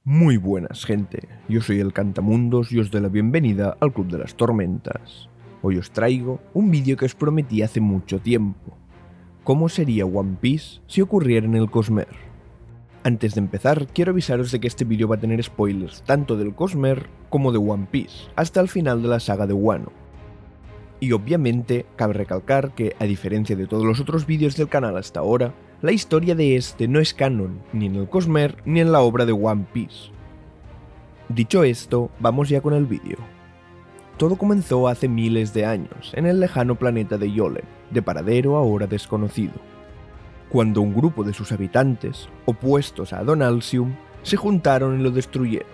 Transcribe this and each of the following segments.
Muy buenas, gente. Yo soy el Cantamundos y os doy la bienvenida al Club de las Tormentas. Hoy os traigo un vídeo que os prometí hace mucho tiempo. ¿Cómo sería One Piece si ocurriera en el Cosmere? Antes de empezar, quiero avisaros de que este vídeo va a tener spoilers tanto del Cosmere como de One Piece, hasta el final de la saga de Wano. Y obviamente, cabe recalcar que, a diferencia de todos los otros vídeos del canal hasta ahora, la historia de este no es canon, ni en el Cosmere ni en la obra de One Piece. Dicho esto, vamos ya con el vídeo. Todo comenzó hace miles de años, en el lejano planeta de Yolen, de paradero ahora desconocido, cuando un grupo de sus habitantes, opuestos a Adonalsium, se juntaron y lo destruyeron.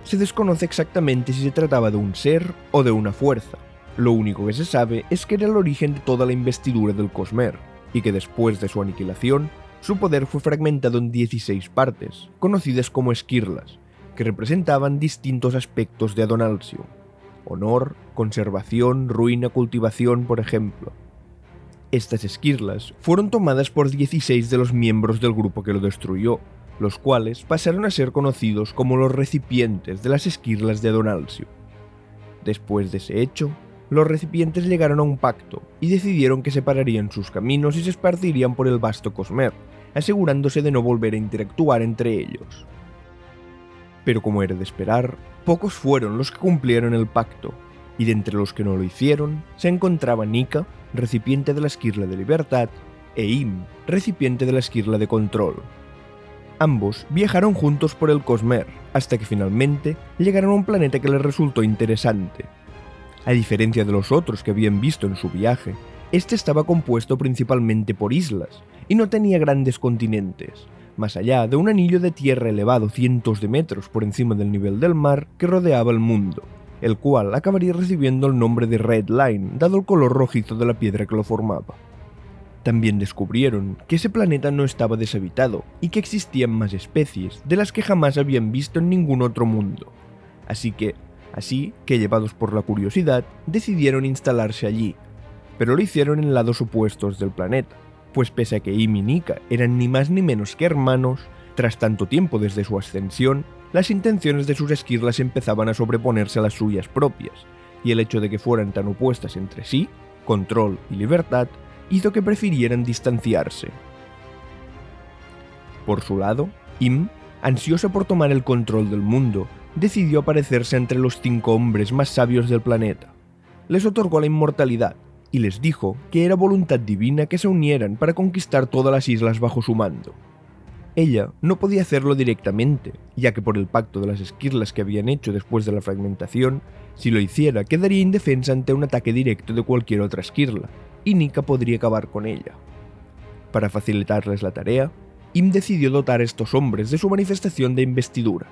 Se desconoce exactamente si se trataba de un ser o de una fuerza. Lo único que se sabe es que era el origen de toda la investidura del Cosmere, y que después de su aniquilación, su poder fue fragmentado en 16 partes, conocidas como esquirlas, que representaban distintos aspectos de Adonalsium: honor, conservación, ruina, cultivación, por ejemplo. Estas esquirlas fueron tomadas por 16 de los miembros del grupo que lo destruyó, los cuales pasaron a ser conocidos como los recipientes de las esquirlas de Adonalsium. Después de ese hecho, los recipientes llegaron a un pacto y decidieron que separarían sus caminos y se esparcirían por el vasto Cosmere, asegurándose de no volver a interactuar entre ellos. Pero como era de esperar, pocos fueron los que cumplieron el pacto, y de entre los que no lo hicieron se encontraba Nika, recipiente de la esquirla de libertad, e Im, recipiente de la esquirla de control. Ambos viajaron juntos por el Cosmere, hasta que finalmente llegaron a un planeta que les resultó interesante. A diferencia de los otros que habían visto en su viaje, este estaba compuesto principalmente por islas, y no tenía grandes continentes, más allá de un anillo de tierra elevado cientos de metros por encima del nivel del mar que rodeaba el mundo, el cual acabaría recibiendo el nombre de Red Line, dado el color rojizo de la piedra que lo formaba. También descubrieron que ese planeta no estaba deshabitado y que existían más especies de las que jamás habían visto en ningún otro mundo, así que llevados por la curiosidad, decidieron instalarse allí, pero lo hicieron en lados opuestos del planeta, pues pese a que Im y Nika eran ni más ni menos que hermanos, tras tanto tiempo desde su ascensión, las intenciones de sus esquirlas empezaban a sobreponerse a las suyas propias, y el hecho de que fueran tan opuestas entre sí, control y libertad, hizo que prefirieran distanciarse. Por su lado, Im, ansiosa por tomar el control del mundo, decidió aparecerse entre los 5 hombres más sabios del planeta. Les otorgó la inmortalidad y les dijo que era voluntad divina que se unieran para conquistar todas las islas bajo su mando. Ella no podía hacerlo directamente, ya que por el pacto de las esquirlas que habían hecho después de la fragmentación, si lo hiciera quedaría indefensa ante un ataque directo de cualquier otra esquirla, y Nika podría acabar con ella. Para facilitarles la tarea, Im decidió dotar a estos hombres de su manifestación de investidura.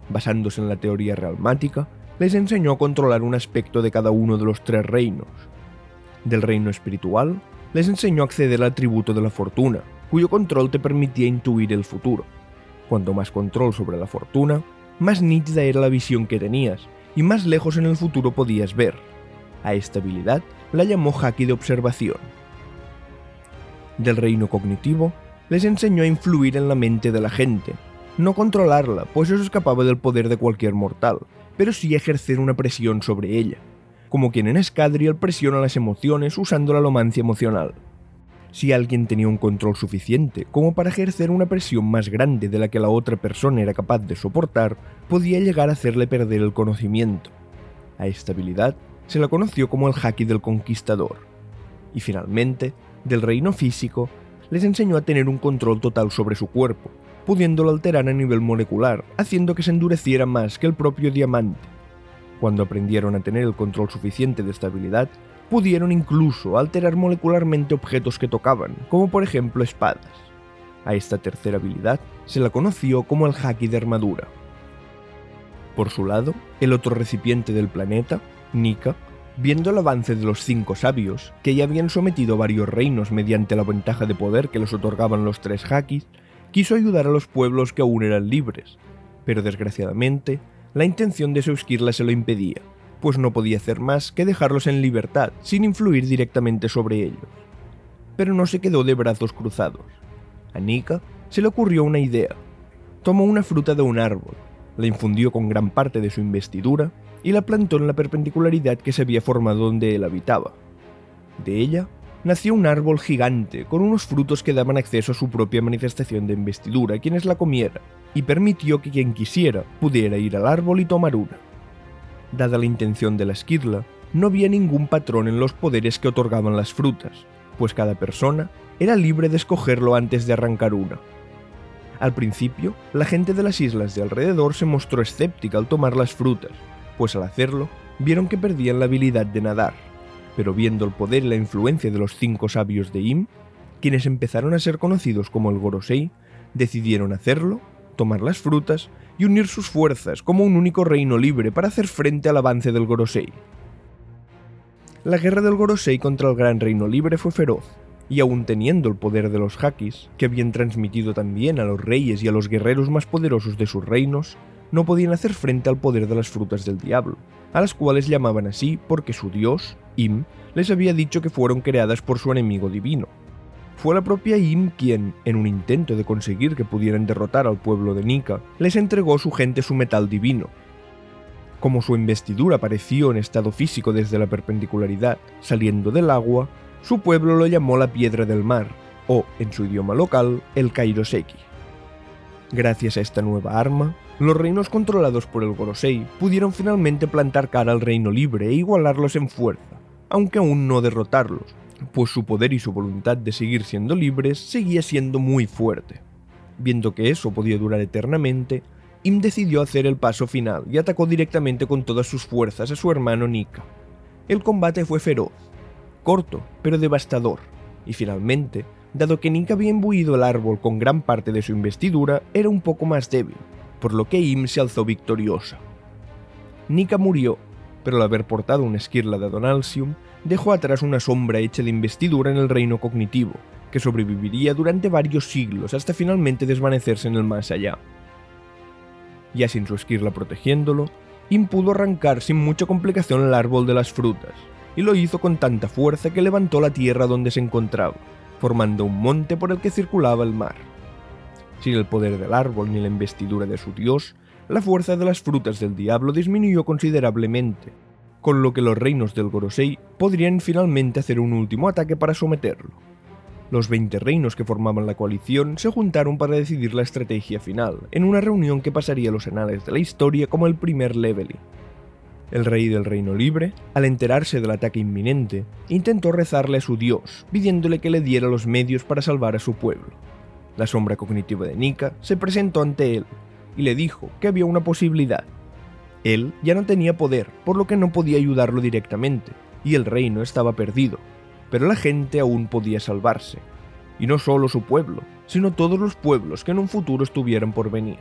Basándose en la teoría realmática, les enseñó a controlar un aspecto de cada uno de los 3 reinos. Del reino espiritual, les enseñó a acceder al atributo de la fortuna, cuyo control te permitía intuir el futuro. Cuanto más control sobre la fortuna, más nítida era la visión que tenías, y más lejos en el futuro podías ver. A esta habilidad la llamó Haki de observación. Del reino cognitivo, les enseñó a influir en la mente de la gente, no controlarla, pues eso escapaba del poder de cualquier mortal, pero sí ejercer una presión sobre ella, como quien en Escadrial presiona las emociones usando la alomancia emocional. Si alguien tenía un control suficiente como para ejercer una presión más grande de la que la otra persona era capaz de soportar, podía llegar a hacerle perder el conocimiento. A esta habilidad se la conoció como el Haki del Conquistador. Y finalmente, del reino físico, les enseñó a tener un control total sobre su cuerpo, pudiéndolo alterar a nivel molecular, haciendo que se endureciera más que el propio diamante. Cuando aprendieron a tener el control suficiente de esta habilidad, pudieron incluso alterar molecularmente objetos que tocaban, como por ejemplo espadas. A esta tercera habilidad se la conoció como el Haki de armadura. Por su lado, el otro recipiente del planeta, Nika, viendo el avance de los 5 sabios, que ya habían sometido varios reinos mediante la ventaja de poder que les otorgaban los 3 Hakis, quiso ayudar a los pueblos que aún eran libres, pero desgraciadamente, la intención de su esquirla se lo impedía, pues no podía hacer más que dejarlos en libertad sin influir directamente sobre ellos. Pero no se quedó de brazos cruzados. A Nika se le ocurrió una idea. Tomó una fruta de un árbol, la infundió con gran parte de su investidura y la plantó en la perpendicularidad que se había formado donde él habitaba. De ella nació un árbol gigante con unos frutos que daban acceso a su propia manifestación de investidura a quienes la comieran, y permitió que quien quisiera pudiera ir al árbol y tomar una. Dada la intención de la esquirla, no había ningún patrón en los poderes que otorgaban las frutas, pues cada persona era libre de escogerlo antes de arrancar una. Al principio, la gente de las islas de alrededor se mostró escéptica al tomar las frutas, pues al hacerlo, vieron que perdían la habilidad de nadar, pero viendo el poder y la influencia de los 5 sabios de Im, quienes empezaron a ser conocidos como el Gorosei, decidieron hacerlo, tomar las frutas y unir sus fuerzas como un único reino libre para hacer frente al avance del Gorosei. La guerra del Gorosei contra el Gran Reino Libre fue feroz, y aún teniendo el poder de los Hakis, que habían transmitido también a los reyes y a los guerreros más poderosos de sus reinos, no podían hacer frente al poder de las frutas del diablo, a las cuales llamaban así porque su dios, Im, les había dicho que fueron creadas por su enemigo divino. Fue la propia Im quien, en un intento de conseguir que pudieran derrotar al pueblo de Nika, les entregó su gente su metal divino. Como su investidura apareció en estado físico desde la perpendicularidad, saliendo del agua, su pueblo lo llamó la Piedra del Mar, o, en su idioma local, el Kairoseki. Gracias a esta nueva arma, los reinos controlados por el Gorosei pudieron finalmente plantar cara al Reino Libre e igualarlos en fuerza, aunque aún no derrotarlos, pues su poder y su voluntad de seguir siendo libres seguía siendo muy fuerte. Viendo que eso podía durar eternamente, Im decidió hacer el paso final y atacó directamente con todas sus fuerzas a su hermano Nika. El combate fue feroz, corto pero devastador, y finalmente, dado que Nika había imbuido el árbol con gran parte de su investidura, era un poco más débil, por lo que Im se alzó victoriosa. Nika murió, pero al haber portado una esquirla de Adonalsium, dejó atrás una sombra hecha de investidura en el reino cognitivo, que sobreviviría durante varios siglos hasta finalmente desvanecerse en el más allá. Ya sin su esquirla protegiéndolo, Im pudo arrancar sin mucha complicación el árbol de las frutas, y lo hizo con tanta fuerza que levantó la tierra donde se encontraba, formando un monte por el que circulaba el mar. Sin el poder del árbol ni la investidura de su dios, la fuerza de las frutas del diablo disminuyó considerablemente, con lo que los reinos del Gorosei podrían finalmente hacer un último ataque para someterlo. Los 20 reinos que formaban la coalición se juntaron para decidir la estrategia final, en una reunión que pasaría a los anales de la historia como el primer Leveling. El rey del Reino Libre, al enterarse del ataque inminente, intentó rezarle a su dios, pidiéndole que le diera los medios para salvar a su pueblo. La sombra cognitiva de Nika se presentó ante él, y le dijo que había una posibilidad. Él ya no tenía poder, por lo que no podía ayudarlo directamente, y el reino estaba perdido, pero la gente aún podía salvarse, y no solo su pueblo, sino todos los pueblos que en un futuro estuvieran por venir.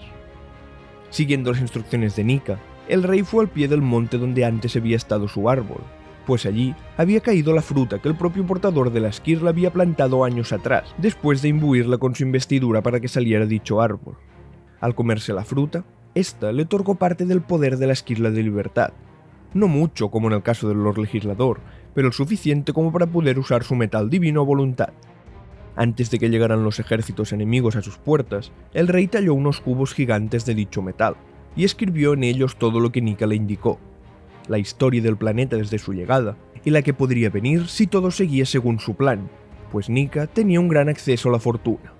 Siguiendo las instrucciones de Nika, el rey fue al pie del monte donde antes había estado su árbol, pues allí había caído la fruta que el propio portador de la esquirla había plantado años atrás, después de imbuirla con su investidura para que saliera dicho árbol. Al comerse la fruta, esta le otorgó parte del poder de la esquirla de libertad, no mucho como en el caso del Lord Legislador, pero el suficiente como para poder usar su metal divino a voluntad. Antes de que llegaran los ejércitos enemigos a sus puertas, el rey talló unos cubos gigantes de dicho metal, y escribió en ellos todo lo que Nika le indicó, la historia del planeta desde su llegada, y la que podría venir si todo seguía según su plan, pues Nika tenía un gran acceso a la fortuna.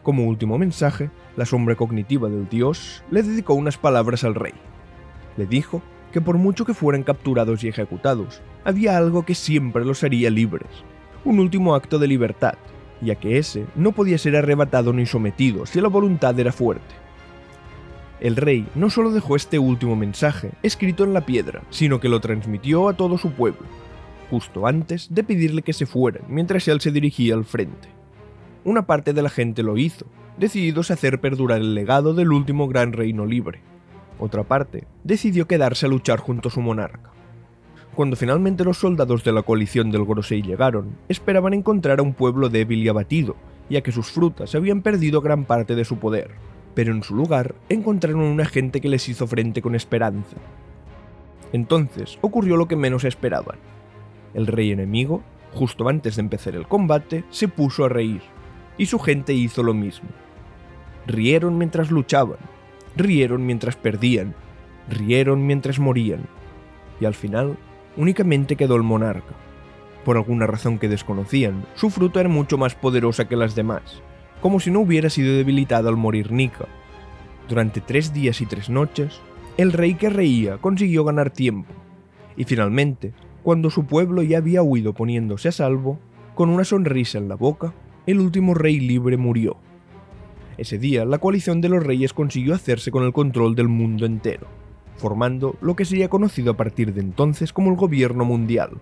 Como último mensaje, la sombra cognitiva del dios le dedicó unas palabras al rey. Le dijo que por mucho que fueran capturados y ejecutados, había algo que siempre los haría libres, un último acto de libertad, ya que ese no podía ser arrebatado ni sometido si la voluntad era fuerte. El rey no solo dejó este último mensaje escrito en la piedra, sino que lo transmitió a todo su pueblo, justo antes de pedirle que se fueran mientras él se dirigía al frente. Una parte de la gente lo hizo, decididos a hacer perdurar el legado del último gran reino libre. Otra parte decidió quedarse a luchar junto a su monarca. Cuando finalmente los soldados de la coalición del Gorosei llegaron, esperaban encontrar a un pueblo débil y abatido, ya que sus frutas habían perdido gran parte de su poder, pero en su lugar encontraron una gente que les hizo frente con esperanza. Entonces ocurrió lo que menos esperaban. El rey enemigo, justo antes de empezar el combate, se puso a reír, y su gente hizo lo mismo. Rieron mientras luchaban, rieron mientras perdían, rieron mientras morían, y al final únicamente quedó el monarca. Por alguna razón que desconocían, su fruta era mucho más poderosa que las demás, como si no hubiera sido debilitada al morir Nika. Durante 3 días y 3 noches, el rey que reía consiguió ganar tiempo, y finalmente, cuando su pueblo ya había huido poniéndose a salvo, con una sonrisa en la boca, el último rey libre murió. Ese día, la coalición de los reyes consiguió hacerse con el control del mundo entero, formando lo que sería conocido a partir de entonces como el gobierno mundial.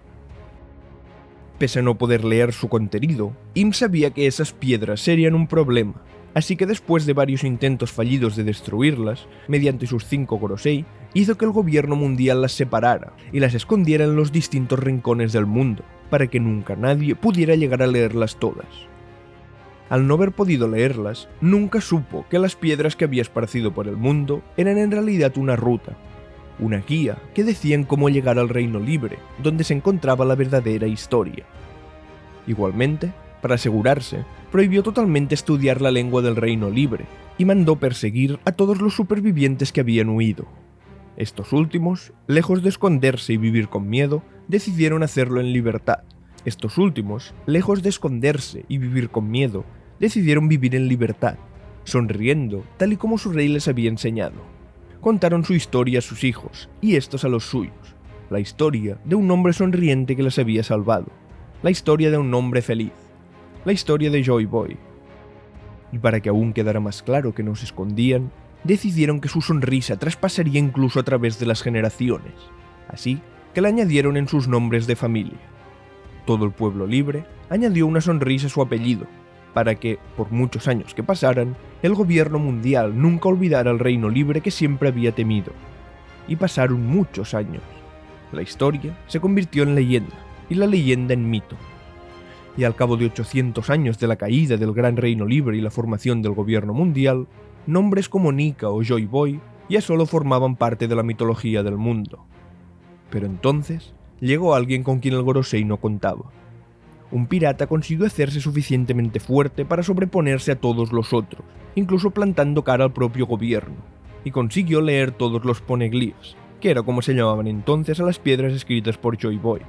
Pese a no poder leer su contenido, Im sabía que esas piedras serían un problema, así que después de varios intentos fallidos de destruirlas, mediante sus 5 Gorosei, hizo que el gobierno mundial las separara y las escondiera en los distintos rincones del mundo, para que nunca nadie pudiera llegar a leerlas todas. Al no haber podido leerlas, nunca supo que las piedras que había esparcido por el mundo eran en realidad una ruta, una guía que decían cómo llegar al Reino Libre, donde se encontraba la verdadera historia. Igualmente, para asegurarse, prohibió totalmente estudiar la lengua del Reino Libre y mandó perseguir a todos los supervivientes que habían huido. Estos últimos, lejos de esconderse y vivir con miedo, decidieron hacerlo en libertad. Estos últimos, lejos de esconderse y vivir con miedo, decidieron vivir en libertad, sonriendo tal y como su rey les había enseñado. Contaron su historia a sus hijos, y estos a los suyos, la historia de un hombre sonriente que les había salvado, la historia de un hombre feliz, la historia de Joy Boy. Y para que aún quedara más claro que no se escondían, decidieron que su sonrisa traspasaría incluso a través de las generaciones, así que la añadieron en sus nombres de familia. Todo el pueblo libre añadió una sonrisa a su apellido, para que, por muchos años que pasaran, el gobierno mundial nunca olvidara al Reino Libre que siempre había temido. Y pasaron muchos años. La historia se convirtió en leyenda, y la leyenda en mito. Y al cabo de 800 años de la caída del Gran Reino Libre y la formación del gobierno mundial, nombres como Nika o Joy Boy ya solo formaban parte de la mitología del mundo. Pero entonces, llegó alguien con quien el Gorosei no contaba. Un pirata consiguió hacerse suficientemente fuerte para sobreponerse a todos los otros, incluso plantando cara al propio gobierno, y consiguió leer todos los poneglyphs, que era como se llamaban entonces a las piedras escritas por Joy Boy.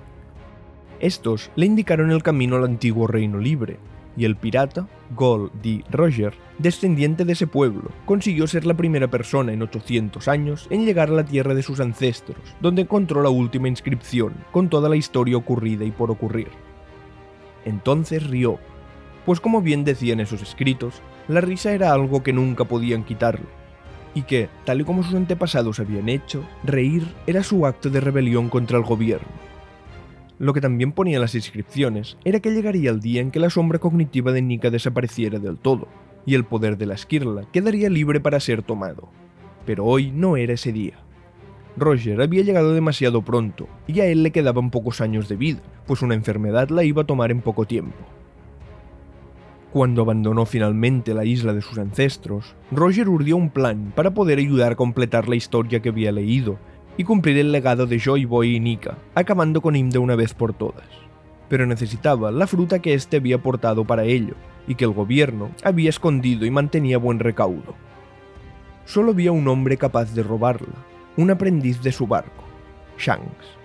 Estos le indicaron el camino al antiguo Reino Libre, y el pirata, Gol D. Roger, descendiente de ese pueblo, consiguió ser la primera persona en 800 años en llegar a la tierra de sus ancestros, donde encontró la última inscripción, con toda la historia ocurrida y por ocurrir. Entonces rió, pues como bien decían esos escritos, la risa era algo que nunca podían quitarle, y que, tal y como sus antepasados habían hecho, reír era su acto de rebelión contra el gobierno. Lo que también ponía en las inscripciones era que llegaría el día en que la sombra cognitiva de Nika desapareciera del todo, y el poder de la Esquirla quedaría libre para ser tomado. Pero hoy no era ese día. Roger había llegado demasiado pronto, y a él le quedaban pocos años de vida, pues una enfermedad la iba a tomar en poco tiempo. Cuando abandonó finalmente la isla de sus ancestros, Roger urdió un plan para poder ayudar a completar la historia que había leído y cumplir el legado de Joy Boy y Nika, acabando con Im de una vez por todas. Pero necesitaba la fruta que éste había aportado para ello, y que el gobierno había escondido y mantenía buen recaudo. Solo había un hombre capaz de robarla, un aprendiz de su barco, Shanks.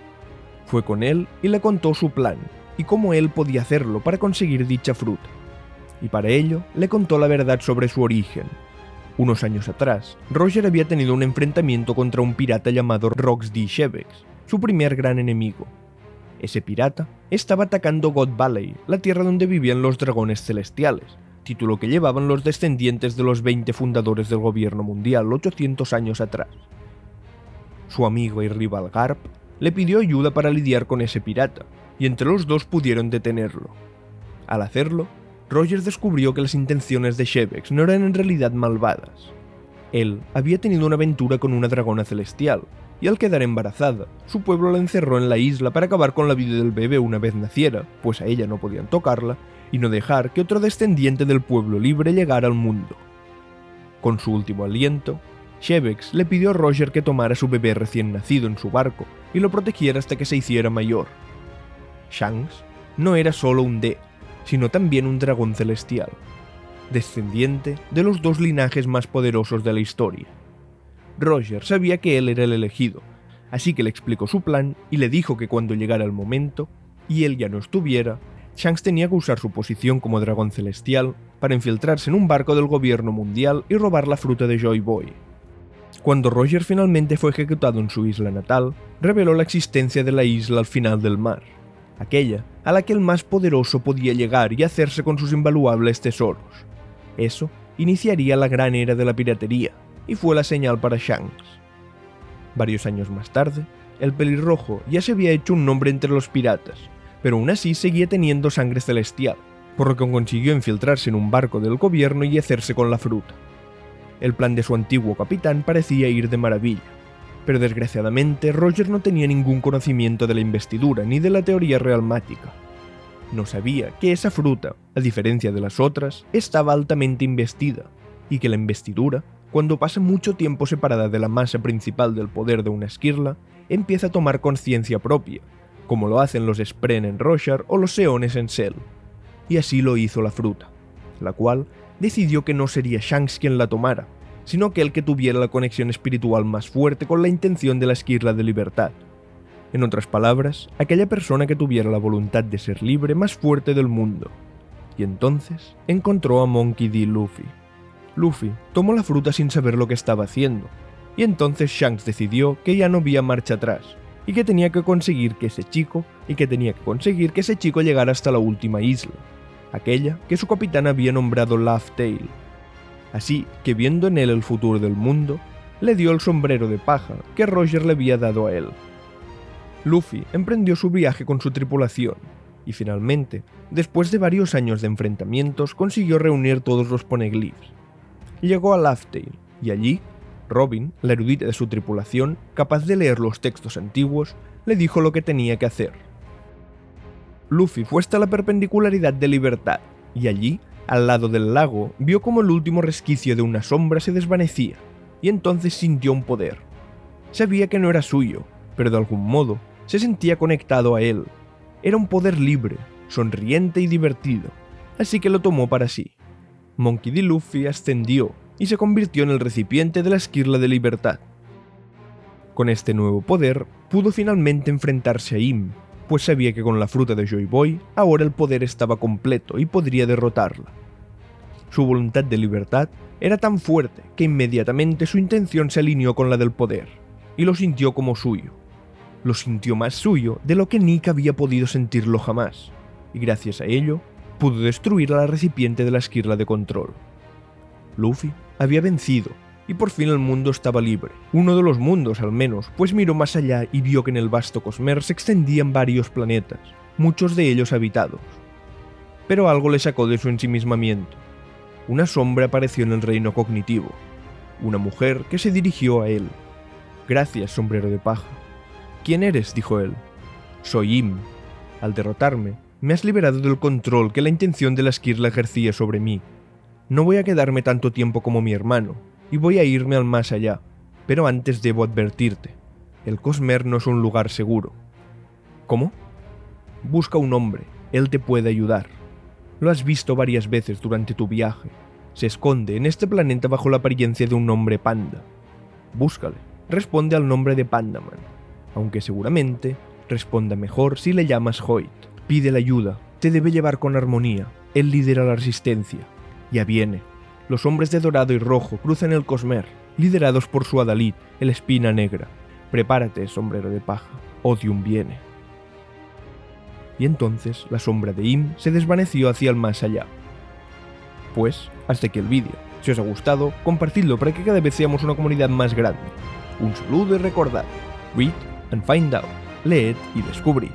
Fue con él y le contó su plan, y cómo él podía hacerlo para conseguir dicha fruta. Y para ello, le contó la verdad sobre su origen. Unos años atrás, Roger había tenido un enfrentamiento contra un pirata llamado Rox D. Shebex, su primer gran enemigo. Ese pirata estaba atacando God Valley, la tierra donde vivían los dragones celestiales, título que llevaban los descendientes de los 20 fundadores del gobierno mundial 800 años atrás. Su amigo y rival Garp le pidió ayuda para lidiar con ese pirata, y entre los dos pudieron detenerlo. Al hacerlo, Roger descubrió que las intenciones de Shebex no eran en realidad malvadas. Él había tenido una aventura con una dragona celestial, y al quedar embarazada, su pueblo la encerró en la isla para acabar con la vida del bebé una vez naciera, pues a ella no podían tocarla, y no dejar que otro descendiente del pueblo libre llegara al mundo. Con su último aliento, Shebex le pidió a Roger que tomara a su bebé recién nacido en su barco y lo protegiera hasta que se hiciera mayor. Shanks no era solo un D, sino también un dragón celestial, descendiente de los dos linajes más poderosos de la historia, Roger sabía que él era el elegido, así que le explicó su plan y le dijo que cuando llegara el momento, y él ya no estuviera, Shanks tenía que usar su posición como dragón celestial para infiltrarse en un barco del gobierno mundial y robar la fruta de Joy Boy. Cuando Roger finalmente fue ejecutado en su isla natal, reveló la existencia de la isla al final del mar, aquella a la que el más poderoso podía llegar y hacerse con sus invaluables tesoros. Eso iniciaría la gran era de la piratería, y fue la señal para Shanks. Varios años más tarde, el pelirrojo ya se había hecho un nombre entre los piratas, pero aún así seguía teniendo sangre celestial, por lo que consiguió infiltrarse en un barco del gobierno y hacerse con la fruta. El plan de su antiguo capitán parecía ir de maravilla, pero desgraciadamente Roger no tenía ningún conocimiento de la investidura ni de la teoría realmática. No sabía que esa fruta, a diferencia de las otras, estaba altamente investida, y que la investidura, cuando pasa mucho tiempo separada de la masa principal del poder de una esquirla, empieza a tomar conciencia propia, como lo hacen los Spren en Roshar o los Seones en Cell. Y así lo hizo la fruta, la cual decidió que no sería Shanks quien la tomara, sino que el que tuviera la conexión espiritual más fuerte con la intención de la esquirla de libertad. En otras palabras, aquella persona que tuviera la voluntad de ser libre más fuerte del mundo. Y entonces encontró a Monkey D. Luffy. Luffy tomó la fruta sin saber lo que estaba haciendo, y entonces Shanks decidió que ya no había marcha atrás, y que tenía que conseguir que ese chico llegara hasta la última isla, aquella que su capitán había nombrado Laugh Tale. Así que, viendo en él el futuro del mundo, le dio el sombrero de paja que Roger le había dado a él. Luffy emprendió su viaje con su tripulación, y finalmente, después de varios años de enfrentamientos, consiguió reunir todos los poneglyphs. Llegó a Laugh Tale, y allí, Robin, la erudita de su tripulación, capaz de leer los textos antiguos, le dijo lo que tenía que hacer. Luffy fue hasta la perpendicularidad de Libertad, y allí, al lado del lago, vio como el último resquicio de una sombra se desvanecía, y entonces sintió un poder. Sabía que no era suyo, pero de algún modo se sentía conectado a él. Era un poder libre, sonriente y divertido, así que lo tomó para sí. Monkey D. Luffy ascendió y se convirtió en el recipiente de la esquirla de libertad. Con este nuevo poder, pudo finalmente enfrentarse a Im, pues sabía que con la fruta de Joy Boy, ahora el poder estaba completo y podría derrotarla. Su voluntad de libertad era tan fuerte que inmediatamente su intención se alineó con la del poder, y lo sintió como suyo. Lo sintió más suyo de lo que Nick había podido sentirlo jamás, y gracias a ello, pudo destruir a la recipiente de la esquirla de control. Luffy había vencido, y por fin el mundo estaba libre. Uno de los mundos, al menos, pues miró más allá y vio que en el vasto Cosmere se extendían varios planetas, muchos de ellos habitados. Pero algo le sacó de su ensimismamiento. Una sombra apareció en el reino cognitivo. Una mujer que se dirigió a él. «Gracias, sombrero de paja». «¿Quién eres?», dijo él. «Soy Im. Al derrotarme, me has liberado del control que la intención de la esquirla ejercía sobre mí. No voy a quedarme tanto tiempo como mi hermano, y voy a irme al más allá, pero antes debo advertirte. El Cosmere no es un lugar seguro». «¿Cómo?». «Busca un hombre, él te puede ayudar. Lo has visto varias veces durante tu viaje. Se esconde en este planeta bajo la apariencia de un hombre panda. Búscale, responde al nombre de Pandaman, aunque seguramente responda mejor si le llamas Hoyt. Pídele ayuda, te debe llevar con armonía, él lidera la resistencia. Ya viene. Los hombres de dorado y rojo cruzan el Cosmere, liderados por su adalid, el Espina Negra. Prepárate, sombrero de paja, Odium viene». Y entonces la sombra de Im se desvaneció hacia el más allá. Pues, hasta aquí el vídeo. Si os ha gustado, compartidlo para que cada vez seamos una comunidad más grande. Un saludo y recordad, read and find out, leed y descubrid.